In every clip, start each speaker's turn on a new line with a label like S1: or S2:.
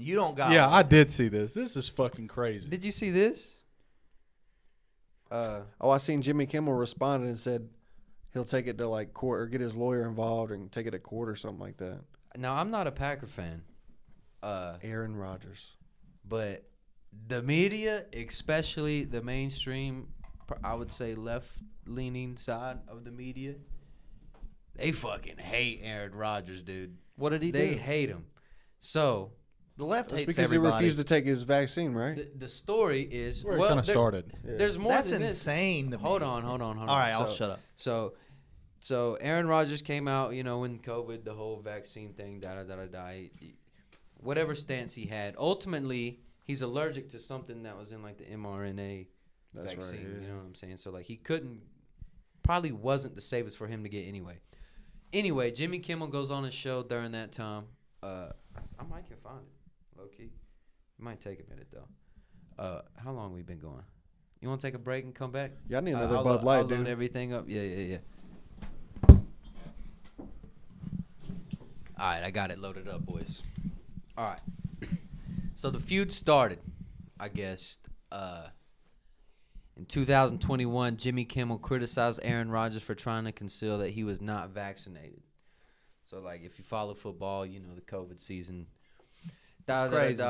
S1: You don't got.
S2: Yeah, I did see this. This is fucking crazy.
S3: Did you see this?
S4: I seen Jimmy Kimmel responded and said he'll take it to like court or get his lawyer involved and take it to court or something like that.
S3: Now, I'm not a Packer fan.
S4: Aaron Rodgers.
S3: But the media, especially the mainstream, I would say left-leaning side of the media, they fucking hate Aaron Rodgers, dude.
S1: What did he do?
S3: They hate him. So
S1: The left
S4: That's
S1: hates
S4: because
S1: everybody.
S4: he refused to take his vaccine, right?
S3: the story is
S2: Where it kind of started.
S3: There's more
S1: That's
S3: than this.
S1: insane. To me.
S3: Hold on.
S1: All right, I'll shut up.
S3: So Aaron Rodgers came out, when COVID, the whole vaccine thing, whatever stance he had. Ultimately, he's allergic to something that was in like the mRNA
S4: That's
S3: vaccine.
S4: right. Yeah.
S3: You know what I'm saying? So like he probably wasn't the safest for him to get anyway. Anyway, Jimmy Kimmel goes on his show during that time. I might can find it, low key. It might take a minute though. How long we been going? You want to take a break and come back?
S4: Yeah, I need another
S3: I'll
S4: Bud Light,
S3: I'll
S4: dude.
S3: load everything up. Yeah. All right, I got it loaded up, boys. All right. So the feud started, I guess, in 2021. Jimmy Kimmel criticized Aaron Rodgers for trying to conceal that he was not vaccinated. So, like, if you follow football, you know the COVID season.
S1: crazy.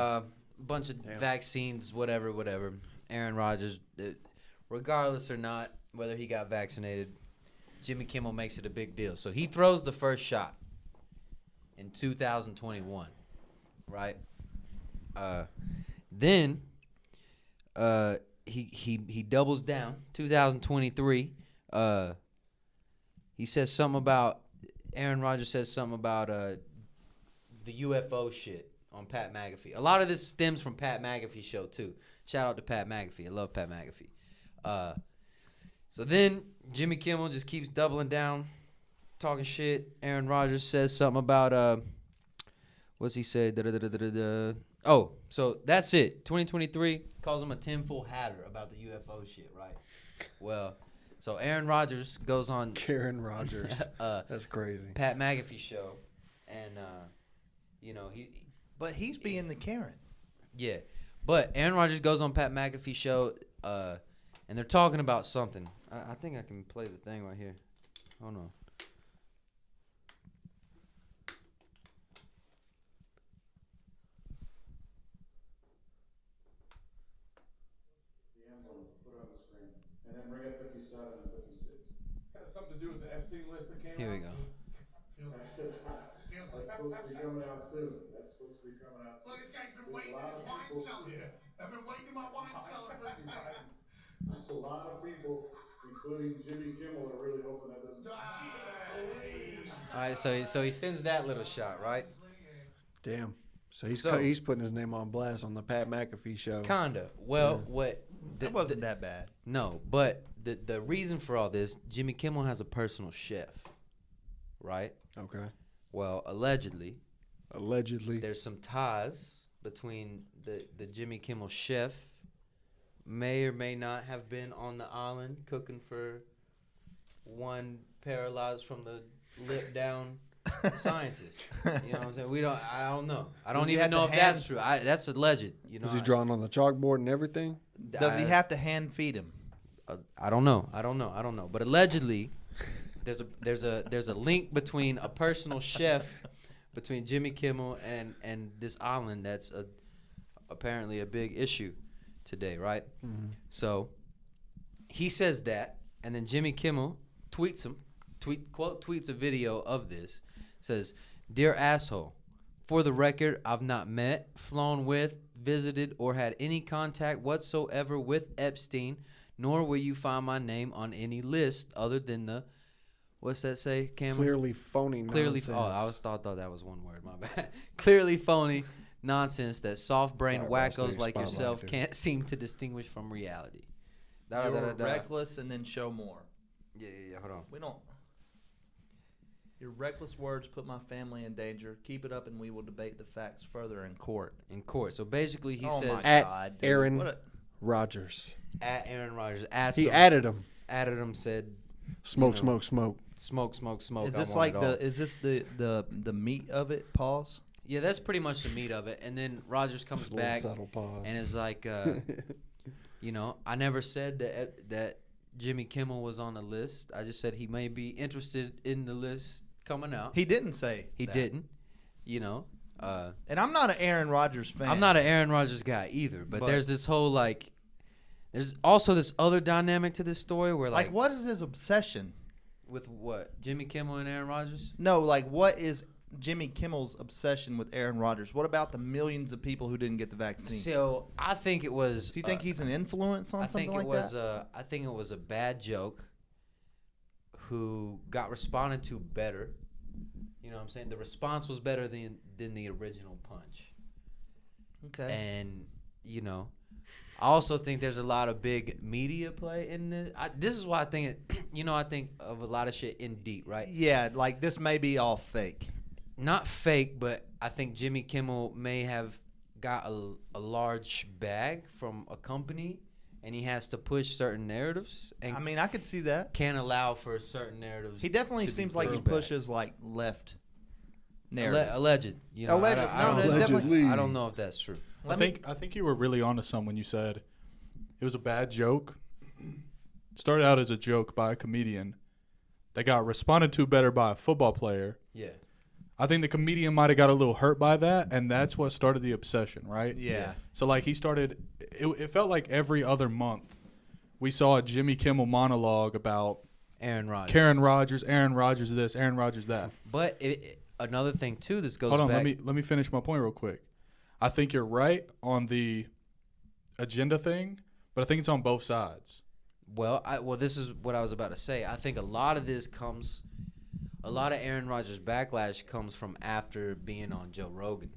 S3: Bunch of vaccines, whatever. Aaron Rodgers, regardless or not, whether he got vaccinated, Jimmy Kimmel makes it a big deal. So he throws the first shot in 2021, right? Then he doubles down. 2023, he says something about Aaron Rodgers says something about the UFO shit on Pat McAfee. A lot of this stems from Pat McAfee's show too. Shout out to Pat McAfee. I love Pat McAfee. So then Jimmy Kimmel just keeps doubling down, talking shit. Aaron Rodgers says something about what's he say? Oh, so that's it. 2023 calls him a tinfoil hatter about the UFO shit, right? Well, so Aaron Rodgers goes on
S4: Karen Rodgers. That's crazy.
S3: Pat McAfee show, and
S1: But he's being the Karen.
S3: yeah. But Aaron Rodgers goes on Pat McAfee show, and they're talking about something. I think I can play the thing right here. Hold on.
S5: The emblems, put it on the screen. And then bring up 57 and 56. Has something to do with the Epstein list that came out?
S3: Here we go.
S5: That's supposed to be coming out soon. That's supposed to be coming out soon.
S6: Look, this guy's been waiting in his wine cellar.
S5: Yeah.
S6: I've been waiting in my wine cellar for this night.
S5: A lot of people, including Jimmy Kimmel, are really hoping that doesn't.
S3: All right, so he sends that little shot, right?
S4: Damn. So
S3: So-
S4: he's putting his name on blast on the Pat McAfee show.
S3: Kinda. Well,
S4: Yeah.
S3: what?
S1: That wasn't that bad.
S3: No, but the reason for all this, Jimmy Kimmel has a personal chef, right?
S4: Okay.
S3: Well, allegedly,
S4: There's
S3: some ties between the Jimmy Kimmel chef may or may not have been on the island cooking for one paralyzed from the lip down scientist. You know what I'm saying? I don't know. I don't
S1: he
S3: even
S1: have
S3: know
S1: to
S3: if that's true. That's alleged. You know.
S4: Is he drawing on the chalkboard and everything?
S1: Does he have to hand feed him?
S3: I don't know. But allegedly, there's a link between a personal chef between Jimmy Kimmel and this island that's apparently a big issue today, right?
S4: Mm-hmm.
S3: So he says that, and then Jimmy Kimmel tweets a video of this. Says, "Dear asshole, for the record, I've not met, flown with, visited, or had any contact whatsoever with Epstein, nor will you find my name on any list other than the," what's that say, Cameron?
S4: Clearly phony nonsense.
S3: I thought that was one word, my bad. Clearly phony nonsense that soft-brained
S4: Sorry, bro, I stole
S3: wackos
S4: your
S3: like
S4: spotlight,
S3: yourself
S4: dude.
S3: can't seem to distinguish from reality.
S1: You're reckless and then show more.
S3: Yeah, hold on.
S1: We don't. Your reckless words put my family in danger. Keep it up, and we will debate the facts further in court.
S3: In court. So basically, he
S1: Oh
S3: says
S1: my
S4: At
S1: God, dude.
S4: Aaron
S1: What a-
S4: Rodgers.
S3: at Aaron Rodgers.
S4: He added him.
S3: Added him. Said
S4: Smoke,
S3: You know.
S4: smoke, smoke.
S3: smoke.
S1: Is
S3: I
S1: this
S3: want
S1: like
S3: it all.
S1: is this the meat of it? Pause.
S3: Yeah, that's pretty much the meat of it. And then Rodgers comes
S4: Just a little
S3: back
S4: subtle pause.
S3: and is like, you know, I never said that Jimmy Kimmel was on the list. I just said he may be interested in the list coming out.
S1: He didn't say
S3: He
S1: that.
S3: didn't, you know.
S1: And I'm not an Aaron Rodgers fan.
S3: I'm not an Aaron Rodgers guy either, but
S1: But-
S3: there's this whole like, there's also this other dynamic to this story where
S1: like, what is his obsession?
S3: with what, Jimmy Kimmel and Aaron Rodgers?
S1: No, like, what is Jimmy Kimmel's obsession with Aaron Rodgers? What about the millions of people who didn't get the vaccine?
S3: So I think it was.
S1: Do you think he's an influence on
S3: I
S1: something
S3: think it
S1: like
S3: was.
S1: that?
S3: I think it was a bad joke. Who got responded to better? You know what I'm saying? The response was better than the original punch.
S1: Okay.
S3: And you know, I also think there's a lot of big media play in this. This is why I think it. You know, I think of a lot of shit in deep, right?
S1: Yeah, like this may be all fake.
S3: Not fake, but I think Jimmy Kimmel may have got a large bag from a company, and he has to push certain narratives, and
S1: I mean, I could see that.
S3: can't allow for certain narratives.
S1: He definitely
S3: to be
S1: seems like he
S3: pushed back.
S1: pushes like left narratives.
S3: Alleged, you know.
S1: Alleged.
S3: I
S1: No,
S3: don't,
S1: no, definitely-
S3: I don't know if that's true.
S2: I think you were really onto some when you said it was a bad joke. Started out as a joke by a comedian that got responded to better by a football player.
S3: Yeah,
S2: I think the comedian might have got a little hurt by that, and that's what started the obsession, right?
S1: Yeah.
S2: So like he started, it felt like every other month we saw a Jimmy Kimmel monologue about
S3: Aaron Rodgers.
S2: Aaron Rodgers this, Aaron Rodgers that.
S3: But another thing too, this goes
S2: Hold on,
S3: back.
S2: let me finish my point real quick. I think you're right on the agenda thing, but I think it's on both sides.
S3: Well, this is what I was about to say. I think a lot of Aaron Rodgers' backlash comes from after being on Joe Rogan.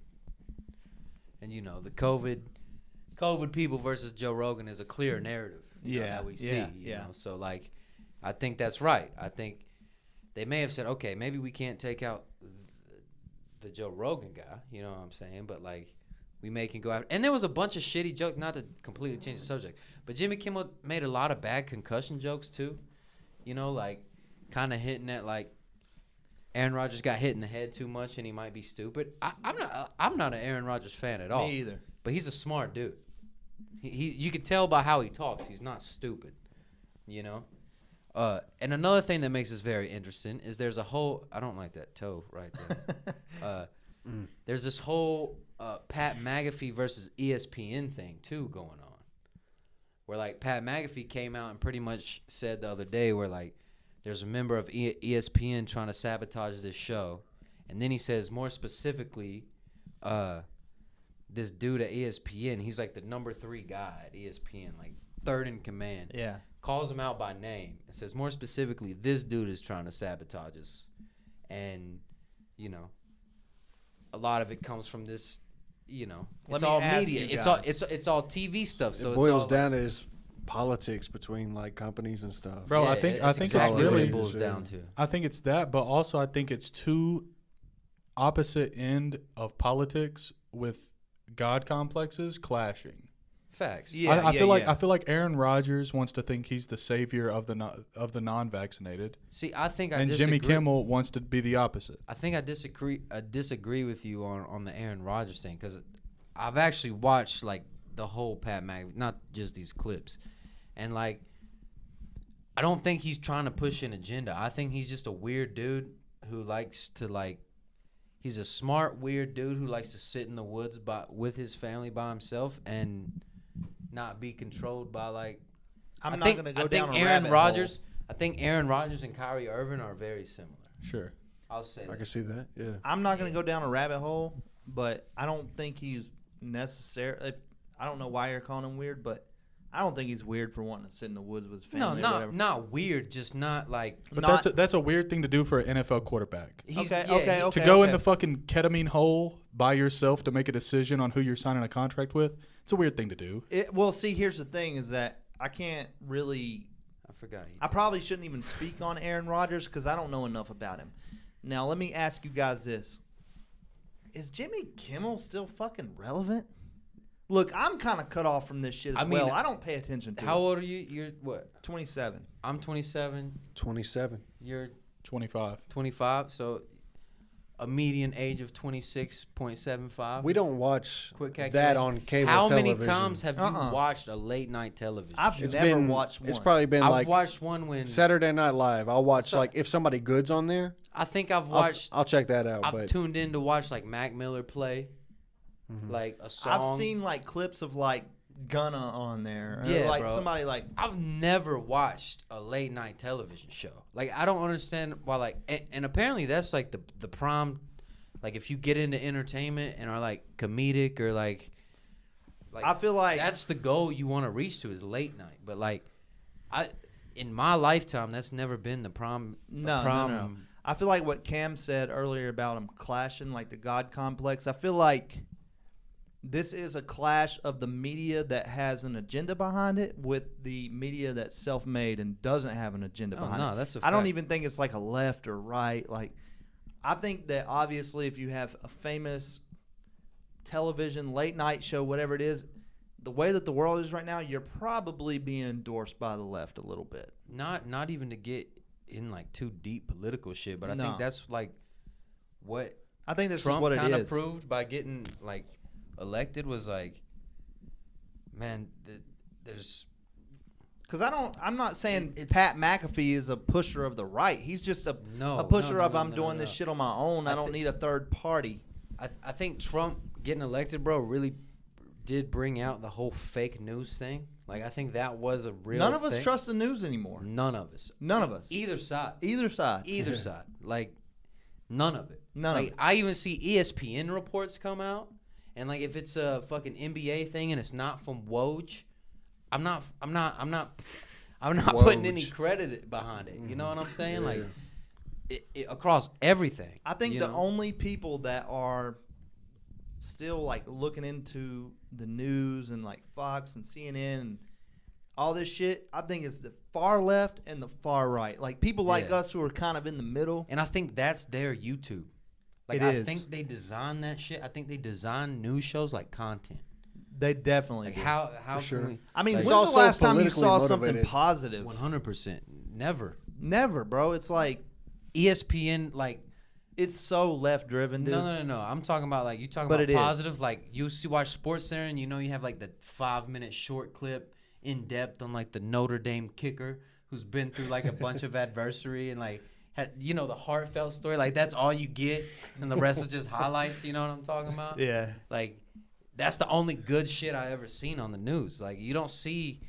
S3: And you know, the COVID people versus Joe Rogan is a clear narrative. You know,
S1: Yeah,
S3: that we see.
S1: yeah,
S3: You
S1: yeah.
S3: know? So like, I think that's right. I think they may have said, okay, maybe we can't take out the Joe Rogan guy. You know what I'm saying? But like, we can go after. And there was a bunch of shitty jokes. Not to completely change the subject, but Jimmy Kimmel made a lot of bad concussion jokes too. You know, like kind of hinting at like Aaron Rodgers got hit in the head too much and he might be stupid. I'm not an Aaron Rodgers fan at all.
S1: Me either.
S3: But he's a smart dude. You can tell by how he talks. He's not stupid. You know. And another thing that makes this very interesting is there's a whole. I don't like that toe right there. There's this whole Pat McAfee versus ESPN thing too going on, where like Pat McAfee came out and pretty much said the other day where like there's a member of ESPN trying to sabotage this show, and then he says more specifically, this dude at ESPN, he's like the number 3 guy at ESPN, like third in command.
S1: Yeah.
S3: Calls him out by name. It says more specifically, this dude is trying to sabotage us, and you know, a lot of it comes from this. You know,
S1: Let
S3: it's
S1: me
S3: all
S1: ask
S3: media.
S1: you
S3: It's
S1: guys.
S3: all it's all TV stuff. So
S4: it
S3: it's
S4: boils
S3: all
S4: down to his politics between like companies and stuff.
S2: Bro, I
S3: Yeah,
S2: think
S3: that's
S2: it's
S3: exactly what
S2: really
S3: it boils down to.
S2: I think it's that, but also I think it's two opposite end of politics with God complexes clashing.
S3: Facts.
S1: Yeah,
S2: I feel like
S1: yeah.
S2: I feel like Aaron Rodgers wants to think he's the savior of the non-vaccinated,
S3: See, I think I
S2: and
S3: disagree.
S2: Jimmy Kimmel wants to be the opposite.
S3: I think I disagree with you on the Aaron Rodgers thing because I've actually watched like the whole Pat McAfee, not just these clips, and like I don't think he's trying to push an agenda. I think he's just a weird dude who likes to like. He's a smart, weird dude who likes to sit in the woods with his family by himself and not be controlled by like.
S1: I'm
S3: I
S1: not
S3: think,
S1: going to go
S3: I
S1: down
S3: think
S1: a
S3: Aaron
S1: rabbit
S3: Rodgers.
S1: hole.
S3: I think Aaron Rodgers and Kyrie Irving are very similar.
S2: Sure.
S3: I'll say
S4: I
S3: that.
S4: can see that. Yeah.
S1: I'm not going to go down a rabbit hole, but I don't think he's necessary. I don't know why you're calling him weird, but I don't think he's weird for wanting to sit in the woods with his family.
S3: No,
S1: or whatever.
S3: not weird. Just not like.
S2: But
S1: Not-
S2: that's a weird thing to do for an NFL quarterback.
S3: He's,
S1: Okay,
S3: yeah,
S1: okay,
S3: he-
S1: okay.
S2: To go in the fucking ketamine hole by yourself to make a decision on who you're signing a contract with, it's a weird thing to do.
S1: Well, see, here's the thing: is that I can't really.
S3: I forgot.
S1: I probably shouldn't even speak on Aaron Rodgers because I don't know enough about him. Now, let me ask you guys this: is Jimmy Kimmel still fucking relevant? Look, I'm kind of cut off from this shit as
S3: I mean,
S1: well. I don't pay attention to
S3: How
S1: it.
S3: old are you? You're what?
S1: 27.
S3: I'm 27.
S4: 27.
S3: You're
S2: 25.
S3: 25. So a median age of 26.75.
S4: We don't watch
S3: Quick
S4: that
S3: calculation.
S4: on cable
S3: How
S4: television.
S3: many times have you
S1: Uh-uh.
S3: watched a late night television
S1: I've
S3: show?
S4: It's
S1: never
S4: been
S1: watched one.
S4: It's probably been
S3: I've
S4: like
S3: watched one when
S4: Saturday Night Live. I'll watch
S3: So-
S4: like if somebody good's on there.
S3: I think I've
S4: I'll,
S3: watched.
S4: I'll check that out.
S3: I've
S4: But
S3: tuned in to watch like Mac Miller play, like a song.
S1: I've seen like clips of like Gunna on there. Or,
S3: Yeah,
S1: like
S3: bro.
S1: somebody like
S3: I've never watched a late night television show. Like I don't understand why. Like and apparently that's like the prime. Like if you get into entertainment and are like comedic or like
S1: I feel like
S3: that's the goal you want to reach to is late night. But like in my lifetime, that's never been the prom.
S1: No. I feel like what Cam said earlier about them clashing, like the God complex. I feel like this is a clash of the media that has an agenda behind it with the media that's self-made and doesn't have an agenda behind it.
S3: No, that's a
S1: I don't
S3: fact.
S1: even think it's like a left or right. Like, I think that obviously if you have a famous television late night show, whatever it is, the way that the world is right now, you're probably being endorsed by the left a little bit.
S3: Not even to get in like too deep political shit, but I
S1: No.
S3: think that's like what
S1: I think this
S3: Trump
S1: is what it
S3: kind of
S1: is.
S3: proved by getting like elected was like, man, there's
S1: Because I'm not saying
S3: It's-
S1: Pat McAfee is a pusher of the right. He's just a
S3: No,
S1: pusher
S3: no,
S1: of
S3: no,
S1: I'm
S3: no,
S1: doing
S3: no.
S1: this shit on my own. I don't need a third party.
S3: I think Trump getting elected, bro, really did bring out the whole fake news thing. Like I think that was a real.
S1: None of us
S3: thing.
S1: trust the news anymore.
S3: None of us.
S1: None of us.
S3: Either side.
S1: Either side.
S3: Either side. Like none of it.
S1: None
S3: like
S1: of it.
S3: I even see ESPN reports come out, and like if it's a fucking NBA thing and it's not from Woj, I'm not putting any
S4: Woj.
S3: credit behind it. You know what I'm saying?
S4: Yeah.
S3: Like it across everything.
S1: I think
S3: you
S1: the
S3: know?
S1: only people that are still like looking into the news and like Fox and CNN and all this shit, I think it's the far left and the far right. Like people like
S3: Yeah.
S1: us who are kind of in the middle.
S3: And I think that's their YouTube. Like
S1: It
S3: I
S1: is.
S3: think they design that shit. I think they design news shows like content.
S1: They definitely
S3: Like
S1: do.
S3: how can
S4: sure.
S3: we?
S1: I mean,
S3: like,
S4: It's
S1: when's the
S4: also
S1: last time you
S4: politically
S1: saw something
S4: motivated.
S1: positive?
S3: 100%. Never.
S1: Never, bro. It's like
S3: ESPN like
S1: it's so left driven, dude.
S3: no. I'm talking about like you talking
S1: But
S3: about
S1: it is.
S3: positive. Like you see watch Sports Center and you know you have like the 5-minute short clip in depth on like the Notre Dame kicker who's been through like a bunch of adversity and like you know the heartfelt story. Like that's all you get, and the rest is just highlights. You know what I'm talking about?
S1: Yeah.
S3: Like that's the only good shit I ever seen on the news. Like you don't see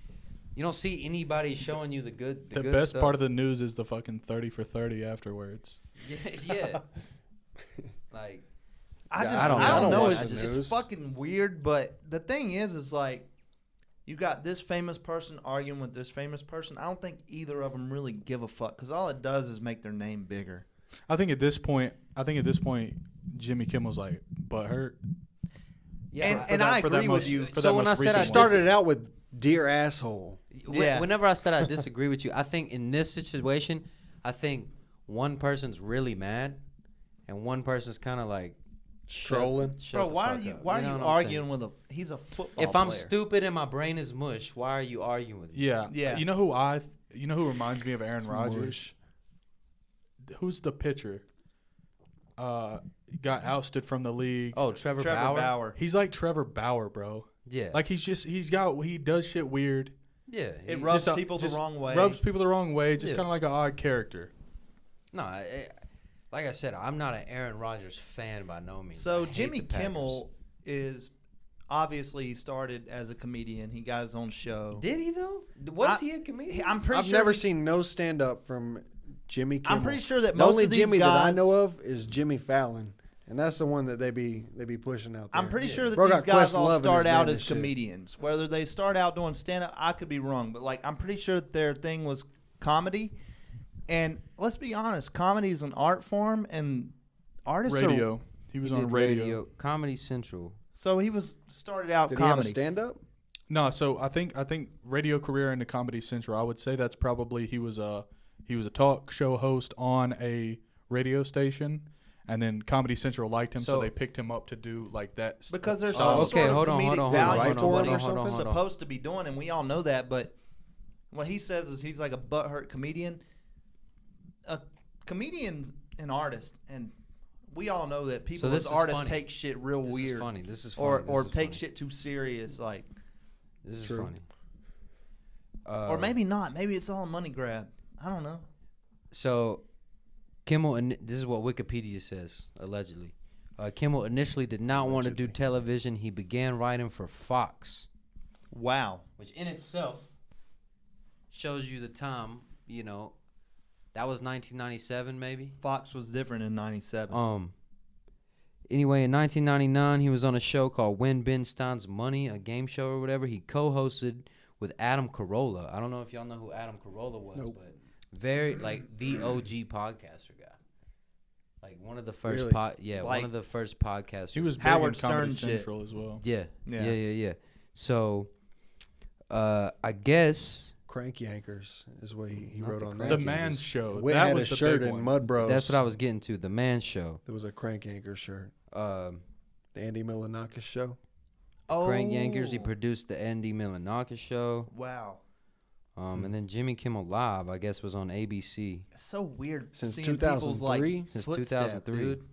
S3: anybody showing you the good.
S2: The
S3: good
S2: best
S3: stuff.
S2: part of the news is the fucking 30 for 30 afterwards.
S3: yeah. Like
S1: I
S4: Yeah,
S1: just
S4: I
S1: I don't
S4: don't
S1: know.
S4: watch
S1: It's,
S4: the
S1: it's
S4: news.
S1: fucking weird, but the thing is like you got this famous person arguing with this famous person. I don't think either of them really give a fuck because all it does is make their name bigger.
S2: I think at this point, Jimmy Kimmel's like butthurt.
S3: yeah.
S1: And I agree with you.
S2: For
S3: So
S2: that
S3: when
S2: most
S3: I said I
S2: recent
S3: dis-
S2: one.
S4: Started it out with "Dear Asshole."
S1: Yeah.
S3: Whenever I said I disagree with you, I think in this situation, I think one person's really mad, and one person's kind of like
S4: Trolling.
S3: Shut
S1: Bro,
S3: the
S1: why
S3: fuck
S1: are you
S3: up.
S1: why are
S3: know
S1: you
S3: what I'm
S1: arguing
S3: saying?
S1: with he's a football
S3: If I'm
S1: player.
S3: stupid and my brain is mush, why are you arguing with me?
S2: Yeah.
S1: Yeah.
S2: You know who reminds me of Aaron Rodgers? Who's the pitcher? Got ousted from the league.
S3: Oh, Trevor Bauer.
S2: He's like Trevor Bauer, bro.
S3: Yeah.
S2: Like he does shit weird.
S3: yeah.
S1: It
S3: he-
S1: rubs
S2: Just,
S1: people the wrong way.
S2: Rubs people the wrong way. Just
S3: Yeah.
S2: kind of like an odd character.
S3: No, like I said, I'm not an Aaron Rodgers fan by no means. I
S1: So
S3: hate
S1: Jimmy
S3: the Packers.
S1: Kimmel is obviously he started as a comedian. He got his own show.
S3: Did he though? Was
S1: I-
S3: he a comedian?
S1: I'm pretty
S4: I've
S1: sure
S4: never
S1: he's-
S4: seen no stand up from Jimmy Kimmel.
S1: I'm pretty sure that
S4: the
S1: most
S4: only
S1: of these
S4: Jimmy that I
S1: guys-
S4: know of is Jimmy Fallon, and that's the one that they be pushing out there.
S1: I'm pretty sure that
S4: Bro
S1: these
S4: got
S1: guys
S4: Questlove
S1: all
S4: in his
S1: start out
S4: band
S1: as
S4: and shit.
S1: comedians. Whether they start out doing stand up, I could be wrong, but like I'm pretty sure that their thing was comedy. And let's be honest, comedy is an art form, and artists are.
S2: Radio. He was
S3: He
S2: on
S3: did
S2: radio.
S3: Comedy Central.
S1: So he started out
S4: Did he have a
S1: comedy.
S4: stand up?
S2: No, so I think radio career into Comedy Central. I would say that's probably he was a talk show host on a radio station, and then Comedy Central liked him, so
S3: So-
S2: they picked him up to do like that.
S1: Because there's
S2: style.
S1: some
S3: okay,
S1: sort of
S3: hold on,
S1: comedic
S3: hold on,
S1: value
S4: hold on,
S1: to
S4: hold
S1: what
S4: on,
S1: he's
S4: hold on,
S3: hold on.
S1: supposed to be doing, and we all know that. But what he says is he's like a butthurt comedian. A comedian's an artist, and we all know that people
S3: this
S1: as
S3: is
S1: artists
S3: funny.
S1: take shit real
S3: This
S1: weird,
S3: is funny. This is funny.
S1: or
S3: This is
S1: take
S3: funny.
S1: shit too serious, like,
S3: This is
S4: True.
S3: funny.
S1: or maybe not. Maybe it's all a money grab. I don't know.
S3: So, Kimmel, and this is what Wikipedia says, allegedly. Kimmel initially did not want to do television. He began writing for Fox,
S1: Wow.
S3: which in itself shows you the time, that was 1997 maybe.
S1: Fox was different in '97.
S3: Anyway, in 1999, he was on a show called When Ben Stein's Money, a game show or whatever. He co-hosted with Adam Carolla. I don't know if y'all know who Adam Carolla was, but very the OG podcaster guy. Like one of the first
S4: Really?
S3: one of the first podcasters.
S2: He was big
S1: Howard
S2: in Comedy
S1: Stern shit.
S2: Central as well.
S3: Yeah. So, I guess
S4: Crank Yankers is what he wrote on that.
S2: The Man Show.
S4: Whit
S2: That
S4: had
S2: was
S4: a
S2: the
S4: shirt
S2: big
S4: in
S2: one.
S4: Mud Bros.
S3: that's what I was getting to. The Man Show.
S4: There was a Crank Yankers shirt.
S3: The
S4: The Andy Milonakis show.
S3: Crank Yankers. He produced the Andy Milonakis show.
S1: Wow.
S3: And then Jimmy Kimmel Live, I guess, was on ABC
S1: It's so weird
S4: Since
S1: seeing people's
S4: 2003?
S1: like
S3: since
S1: footstep,
S3: 2003.
S1: dude.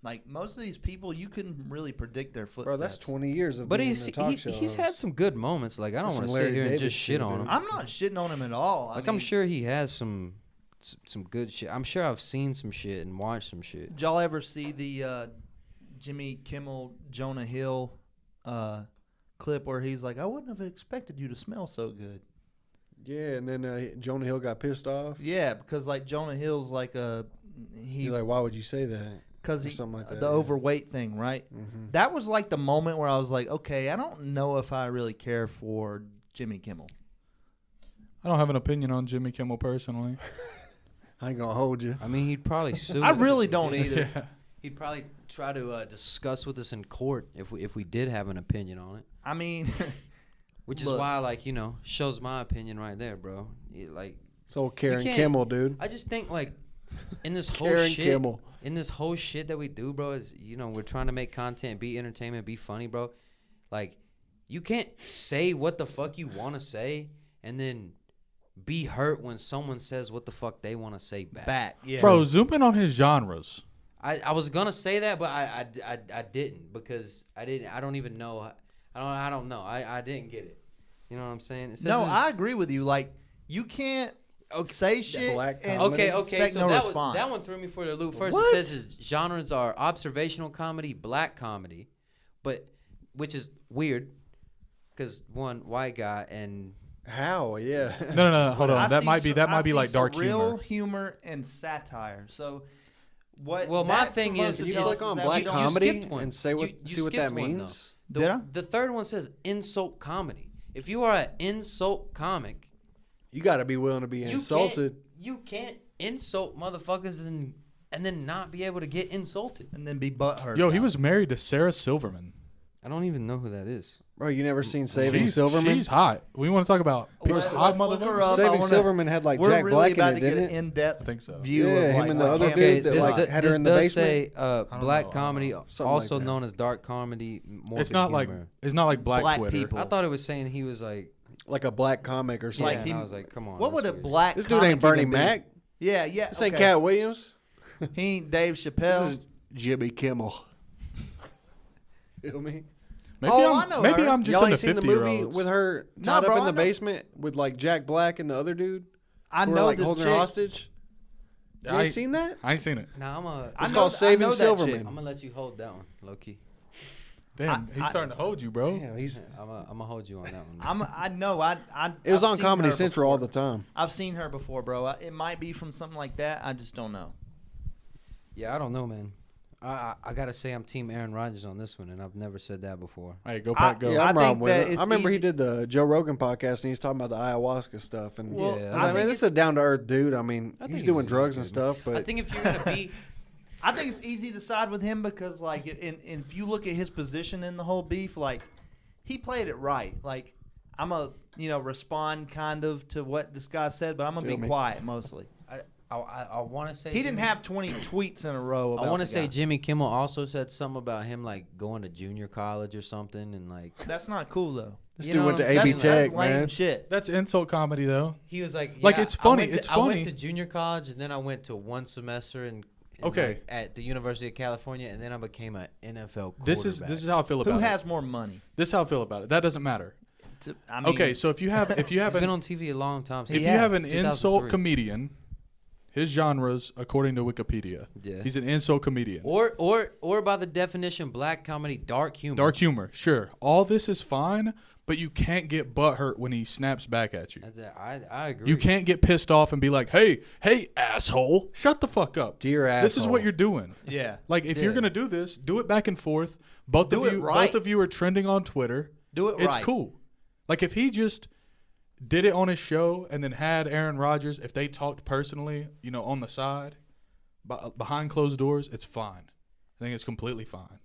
S1: Like most of these people, you couldn't really predict their footsteps.
S4: Bro, that's 20 years of
S3: But
S4: being
S3: he's
S4: a talk show
S3: he's had
S4: host.
S3: some good moments. Like I don't
S4: That's
S3: want to
S4: some
S3: sit
S4: Larry
S3: here and
S4: David
S3: just
S4: shit,
S3: shit on
S4: dude.
S3: him.
S1: I'm not shitting on him at all.
S3: Like I'm sure he has some good shit. I'm sure I've seen some shit and watched some shit.
S1: Did y'all ever see the Jimmy Kimmel Jonah Hill clip where he's like, "I wouldn't have expected you to smell so good."
S4: Yeah, and then Jonah Hill got pissed off.
S1: Yeah, because like Jonah Hill's like
S4: He's like, why would you say that?
S1: because
S4: or something like that,
S1: the
S4: yeah.
S1: overweight thing, right?
S4: Mm-hmm.
S1: That was like the moment where I was like, okay, I don't know if I really care for Jimmy Kimmel.
S2: I don't have an opinion on Jimmy Kimmel personally.
S4: I ain't gonna hold you.
S3: I mean, he'd probably sue.
S1: I
S3: us
S1: really
S3: if we
S1: don't
S3: did.
S1: either.
S2: Yeah.
S3: He'd probably try to discuss with us in court if we did have an opinion on it.
S1: I mean,
S3: Which is
S1: Look.
S3: why, shows my opinion right there, bro.
S4: So Karen
S3: can't-
S4: Kimmel, dude.
S3: I just think in this whole
S4: Karen
S3: shit,
S4: Kimmel.
S3: in this whole shit that we do, bro, is we're trying to make content, be entertainment, be funny, bro. Like, you can't say what the fuck you want to say and then be hurt when someone says what the fuck they want to say back.
S1: yeah.
S2: Bro, zoom in on his genres.
S3: I was gonna say that, but I didn't because I don't even know. I don't know. I didn't get it. You know what I'm saying? It says
S1: No,
S3: this-
S1: I agree with you. Like, you can't say shit
S4: black
S1: and
S4: comedy.
S3: Okay,
S1: expect
S3: so
S1: no
S3: that
S1: response.
S3: that one threw me for the loop. First,
S1: What?
S3: it says his genres are observational comedy, black comedy, but which is weird because one white guy and
S4: How? Yeah.
S2: No, hold on.
S1: I
S2: That
S1: see
S2: might be
S1: some-
S2: like dark
S1: real
S2: humor.
S1: humor and satire. So, what?
S3: Well, my
S1: that's
S3: thing is-
S1: supposed to
S4: Can you
S1: tell
S3: is-
S4: click
S1: us
S4: on
S1: that
S4: black
S1: we don't-
S3: you
S4: comedy
S3: skipped one.
S4: and say what
S3: You
S4: see what that
S3: skipped one, though.
S4: means?
S1: Did I?
S3: The third one says insult comedy. If you are an insult comic,
S4: You got to be willing to be
S3: you
S4: insulted.
S3: You can't insult motherfuckers and then not be able to get insulted.
S1: and then be butthurt.
S2: Yo, he
S1: about
S2: was married to Sarah Silverman.
S3: I don't even know who that is.
S4: Bro, you never seen Saving
S2: she's,
S4: Silverman?
S2: She's hot. We want to talk about
S1: Let's
S2: hot
S1: look her
S2: motherfuckers.
S1: up. I
S4: Saving
S1: wanna-
S4: Silverman had like
S1: We're
S4: Jack
S1: really
S4: Black
S1: about
S4: in
S1: to
S4: it,
S1: get
S4: didn't
S1: an
S4: it?
S1: in-depth
S2: I think so.
S1: view
S4: Yeah,
S1: of
S4: him
S1: like,
S4: and the
S1: what
S4: other
S1: Cam
S4: dude
S1: is
S4: that,
S1: like.
S4: like, had her
S3: this
S4: in the
S3: does
S4: basement?
S3: say
S2: don't
S3: black
S2: know.
S3: comedy,
S4: Something
S3: also
S4: like that.
S3: known as dark comedy. Morbid
S2: It's not like
S3: humor.
S2: black
S1: Black
S2: Twitter.
S1: people.
S3: I thought it was saying he was like,
S4: Like a black comic or
S3: yeah,
S4: something.
S1: Like
S3: and I
S1: he-
S3: was like, come on.
S1: What would a
S3: that's weird.
S1: black?
S4: This dude
S1: comic
S4: ain't Bernie
S1: even be?
S4: Mac.
S1: Yeah, yeah.
S4: This ain't
S1: okay.
S4: Cat Williams.
S1: He ain't Dave
S4: This
S1: Chappelle.
S4: is Jimmy Kimmel. Feel me?
S2: Maybe
S1: Oh, I
S2: I'm
S1: know
S2: maybe
S1: her.
S2: I'm just
S4: Y'all
S2: into
S4: ain't seen the
S2: 50
S4: movie
S2: year olds.
S4: with her
S1: No,
S4: tied
S1: bro,
S4: up in
S1: I
S4: the
S1: know.
S4: basement with like Jack Black and the other dude?
S1: I
S4: Who were
S1: know
S4: like
S1: this
S4: holding
S1: chick.
S4: her hostage. You ain't seen that?
S2: I ain't seen it.
S3: Nah,
S4: It's
S1: know
S4: called
S1: th- I
S4: Saving
S1: know that
S4: Silverman.
S1: chick.
S3: I'm gonna let you hold that one, low key.
S2: Damn, he's starting to hold you, bro.
S4: Yeah, he's.
S3: I'm gonna hold you on that one.
S1: I know. I.
S4: It was
S1: I've
S4: on
S1: seen
S4: Comedy
S1: her
S4: Central all
S1: before.
S4: the time.
S1: I've seen her before, bro. It might be from something like that. I just don't know.
S3: Yeah, I don't know, man. I gotta say I'm Team Aaron Rodgers on this one, and I've never said that before.
S2: Hey, go Pat, go.
S4: Yeah,
S1: I
S4: I'm
S1: think
S4: wrong with
S1: that
S4: it.
S1: it's
S4: I remember he
S1: easy-
S4: did the Joe Rogan podcast and he's talking about the ayahuasca stuff. And
S1: Well,
S3: Yeah,
S4: I was
S1: I
S4: like,
S1: think
S4: man, this is a down to earth dude. I mean,
S3: I
S4: he's
S3: think
S4: doing
S3: he's
S4: drugs and
S3: good,
S4: stuff, but
S3: I think if you're gonna be,
S1: I think it's easy to side with him because, like, if you look at his position in the whole beef, like, he played it right. Like, I'm a respond kind of to what this guy said, but I'm gonna
S4: Feel
S1: be
S4: me.
S1: quiet mostly.
S3: I want to say
S1: He didn't have 20 tweets in a row. About
S3: I want to
S1: the
S3: say
S1: guy.
S3: Jimmy Kimmel also said something about him like going to junior college or something, and like
S1: That's not cool though.
S4: this
S3: you
S4: dude
S3: know
S4: went to
S3: what I'm
S4: AB
S3: saying?
S1: That's
S4: Tech,
S1: lame
S4: man.
S1: shit.
S2: That's insult comedy though.
S3: he was like,
S2: Like,
S3: yeah,
S2: it's funny,
S3: I went to,
S2: it's
S3: I went
S2: funny.
S3: to junior college, and then I went to one semester in
S2: Okay.
S3: like, at the University of California, and then I became an NFL quarterback.
S2: This is how I feel about
S1: Who
S2: it.
S1: has more money?
S2: This is how I feel about it. That doesn't matter.
S1: I mean,
S2: Okay, so if you have
S3: He's been
S2: an
S3: on TV a long time.
S2: if
S3: since
S2: you have an
S3: 2003.
S2: insult comedian, his genres according to Wikipedia,
S3: Yeah.
S2: he's an insult comedian.
S3: Or by the definition, black comedy, dark humor.
S2: Dark humor, sure. All this is fine, but you can't get butthurt when he snaps back at you.
S3: I agree.
S2: You can't get pissed off and be like, hey, asshole, shut the fuck up.
S4: Dear
S2: This is
S4: asshole.
S2: what you're doing.
S1: yeah.
S2: Like, if you're
S3: Yeah.
S2: going to do this, do it back and forth. Both
S1: Do
S2: of
S1: it
S2: you
S1: right.
S2: both of you are trending on Twitter.
S1: Do it
S2: It's
S1: right.
S2: cool. Like, if he just did it on his show and then had Aaron Rodgers, if they talked personally, on the side, behind closed doors, it's fine. I think it's completely fine.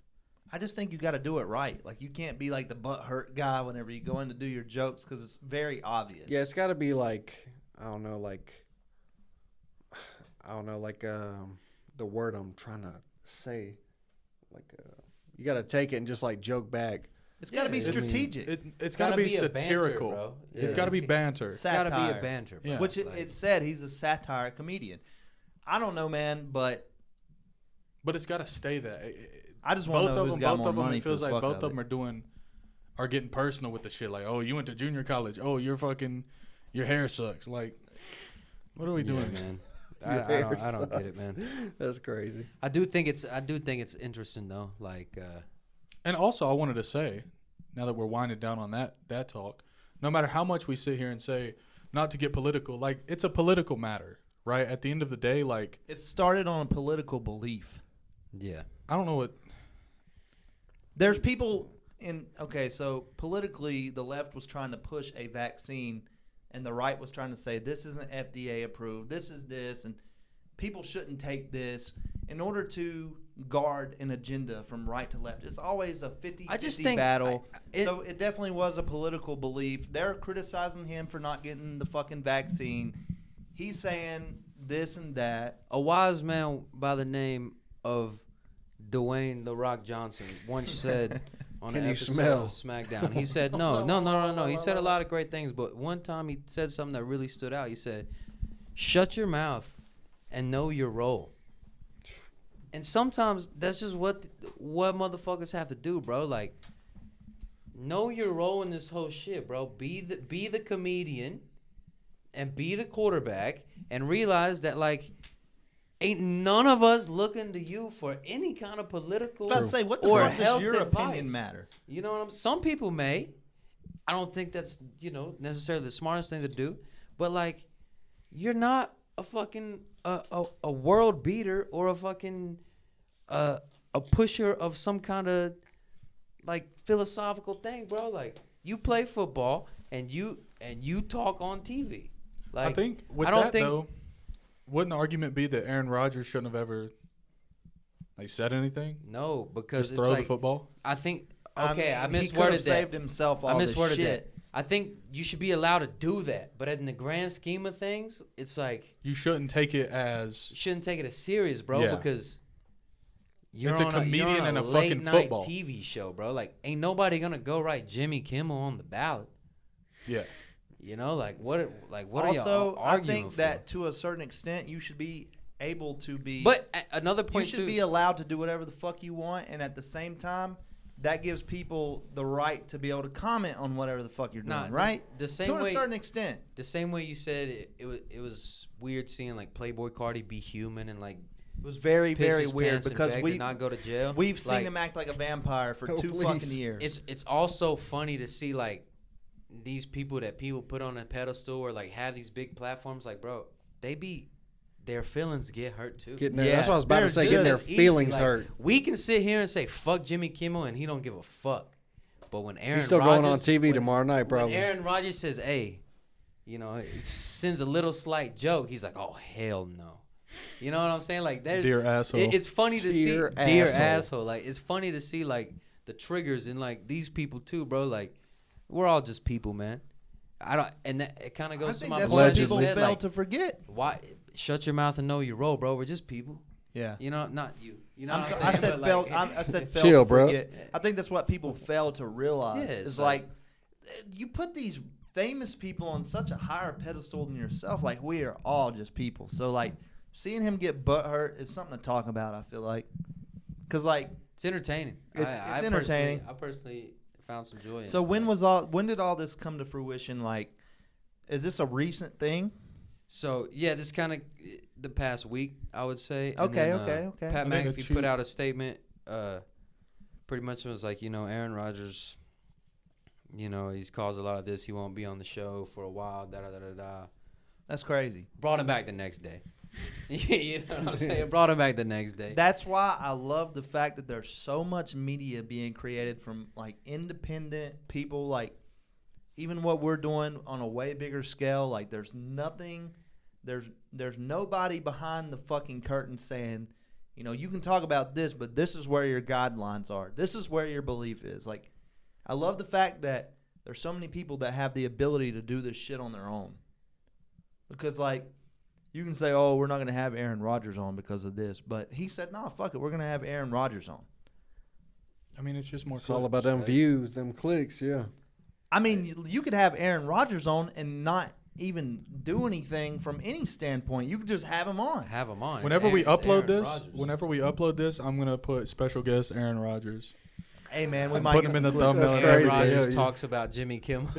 S1: I just think you got to do it right. Like, you can't be like the butt hurt guy whenever you go in to do your jokes because it's very obvious.
S4: Yeah, it's got to be like the word I'm trying to say. You got to take it and just like joke back.
S1: It's got to be
S3: I mean,
S1: strategic.
S2: It's got to be
S3: a banter,
S2: satirical.
S3: bro.
S2: It's
S3: Yeah.
S2: got to be banter.
S3: It's got to be
S1: Satire.
S3: a banter, bro.
S2: Yeah.
S1: Which
S3: Like,
S1: it said he's a satire comedian. I don't know, man, but
S2: But it's got to stay that.
S1: I just want to know who's got more money
S2: It feels
S1: for the
S2: like
S1: fuck
S2: both of them are getting personal with the shit. Like, oh, you went to junior college. Oh, your hair sucks. Like, what are we doing,
S3: man.
S4: Your
S3: I
S4: hair
S3: don't get it, man.
S4: That's crazy.
S3: I do think it's interesting though. Like,
S2: And also, I wanted to say, now that we're winding down on that talk, no matter how much we sit here and say, not to get political, like, it's a political matter, right? At the end of the day, like,
S1: it started on a political belief.
S3: yeah,
S2: I don't know what.
S1: There's people so politically, the left was trying to push a vaccine, and the right was trying to say this isn't FDA approved, this is this, and people shouldn't take this in order to guard an agenda from right to left. It's always a 50-50
S3: I just think
S1: battle. So it definitely was a political belief. They're criticizing him for not getting the fucking vaccine. He's saying this and that.
S3: a wise man by the name of Dwayne The Rock Johnson once said on
S4: Can
S3: an
S4: you
S3: episode
S4: smell?
S3: of SmackDown, he said, no. He said a lot of great things, but one time he said something that really stood out. He said, shut your mouth and know your role. And sometimes that's just what motherfuckers have to do, bro. Like, know your role in this whole shit, bro. Be the comedian and be the quarterback and realize that, like, ain't none of us looking to you for any kind of political
S1: I was about to say, what the
S3: or
S1: fuck does
S3: health
S1: your
S3: advice.
S1: opinion matter?
S3: You know what I'm saying? Some people may. I don't think that's, necessarily the smartest thing to do. But, like, you're not a fucking a world beater or a fucking a pusher of some kind of, like, philosophical thing, bro. Like, you play football and you talk on TV. Like,
S2: I think with
S3: I don't
S2: that,
S3: think
S2: though, wouldn't the argument be that Aaron Rodgers shouldn't have ever, like, said anything?
S3: no, because
S2: Just
S3: it's
S2: throw
S3: like,
S2: the football?
S3: I think okay, I
S1: mean, he could
S3: misworded
S1: have
S3: that.
S1: saved himself all
S3: I
S1: this
S3: misworded
S1: shit.
S3: that. I think you should be allowed to do that, but in the grand scheme of things, it's like
S2: You shouldn't take it as
S3: you shouldn't take it as serious, bro,
S2: Yeah.
S3: because you're
S2: It's a
S3: on
S2: comedian
S3: you're on
S2: and a
S3: late
S2: fucking
S3: night
S2: football.
S3: TV show, bro. Like, ain't nobody gonna go write Jimmy Kimmel on the ballot.
S2: yeah.
S3: You know, like what are
S1: Also,
S3: y'all
S1: I
S3: arguing
S1: think
S3: for?
S1: that to a certain extent, you should be able to be.
S3: But another
S1: you
S3: point
S1: should
S3: too.
S1: be allowed to do whatever the fuck you want, and at the same time, that gives people the right to be able to comment on whatever the fuck you're doing,
S3: Nah,
S1: right?
S3: the same
S1: to
S3: way-
S1: a certain extent.
S3: the same way you said it was weird seeing, like, Playboy Cardi be human and, like,
S1: It was very,
S3: piss
S1: very
S3: his
S1: weird
S3: pants and
S1: because
S3: beg to not go to jail.
S1: we've seen
S3: Like,
S1: him act like a vampire for
S4: Oh,
S1: 2
S4: please.
S1: fucking years.
S3: It's also funny to see, like, these people that people put on a pedestal or, like, have these big platforms. Like, bro, their feelings get hurt too.
S4: That's what I was about to
S1: they're
S4: say. Getting their
S3: Just as easy,
S4: feelings
S3: like,
S4: hurt.
S3: We can sit here and say fuck Jimmy Kimmel and he don't give a fuck. But when Aaron
S4: He's still
S3: Rodgers,
S4: going on TV
S3: when-
S4: tomorrow night,
S3: when
S4: probably.
S3: Aaron Rodgers says, "Hey," sends a little slight joke. He's like, "Oh, hell no." You know what I'm saying? Like that.
S2: Dear asshole.
S3: It's funny to see.
S4: Dear
S3: Dear
S4: asshole.
S3: asshole. Like, it's funny to see, like, the triggers in, like, these people too, bro. Like, we're all just people, man. It kind of
S1: I
S3: goes to
S1: think
S3: my
S1: that's
S3: point.
S1: what
S3: you
S1: people
S3: said,
S1: fail
S3: like,
S1: to forget.
S3: why shut your mouth and know your role, bro. We're just people.
S1: Yeah.
S3: You know, not you. You know
S1: I'm
S3: what
S1: so-
S3: I'm
S1: I
S3: saying?
S1: said
S3: But,
S1: fail.
S3: like,
S1: I said fail.
S4: Chill,
S1: to
S4: bro.
S1: forget. I think that's what people fail to realize.
S3: Yeah, it's
S1: is like you put these famous people on such a higher pedestal than yourself. Like, we are all just people. So, like, seeing him get butt hurt is something to talk about. I feel like, because like
S3: It's entertaining.
S1: It's entertaining.
S3: I personally found some joy.
S1: So
S3: in
S1: when did all this come to fruition? Like, is this a recent thing?
S3: So yeah, this kind of the past week, I would say. And
S1: Okay,
S3: then,
S1: okay.
S3: Pat
S2: I think
S3: McAfee
S2: the
S3: put out a statement. Pretty much was like, Aaron Rodgers, he's caused a lot of this. He won't be on the show for a while. Da da da da da.
S1: That's crazy.
S3: Brought him back the next day. You know what I'm saying? Brought him back the next day.
S1: That's why I love the fact that there's so much media being created from like independent people, like even what we're doing on a way bigger scale. Like there's nobody behind the fucking curtain saying, you can talk about this, but this is where your guidelines are. This is where your belief is. Like, I love the fact that there's so many people that have the ability to do this shit on their own. Because like, you can say, oh, we're not going to have Aaron Rodgers on because of this. But he said, no, fuck it. We're going to have Aaron Rodgers on.
S2: I mean, it's just more.
S4: It's all about
S2: clicks.
S4: them views, them clicks, yeah.
S1: I mean, you could have Aaron Rodgers on and not even do anything from any standpoint. You could just have him on.
S3: Have him on.
S2: Whenever we upload
S3: Rodgers.
S2: this, I'm gonna put special guest Aaron Rodgers.
S1: Hey, man, we
S2: I'm
S1: might
S2: putting
S1: get
S2: him in
S1: some
S2: the
S1: clips.
S2: thumbnail.
S4: That's
S3: Aaron
S4: crazy.
S3: Rodgers
S4: Yeah, yeah.
S3: talks about Jimmy Kimmel.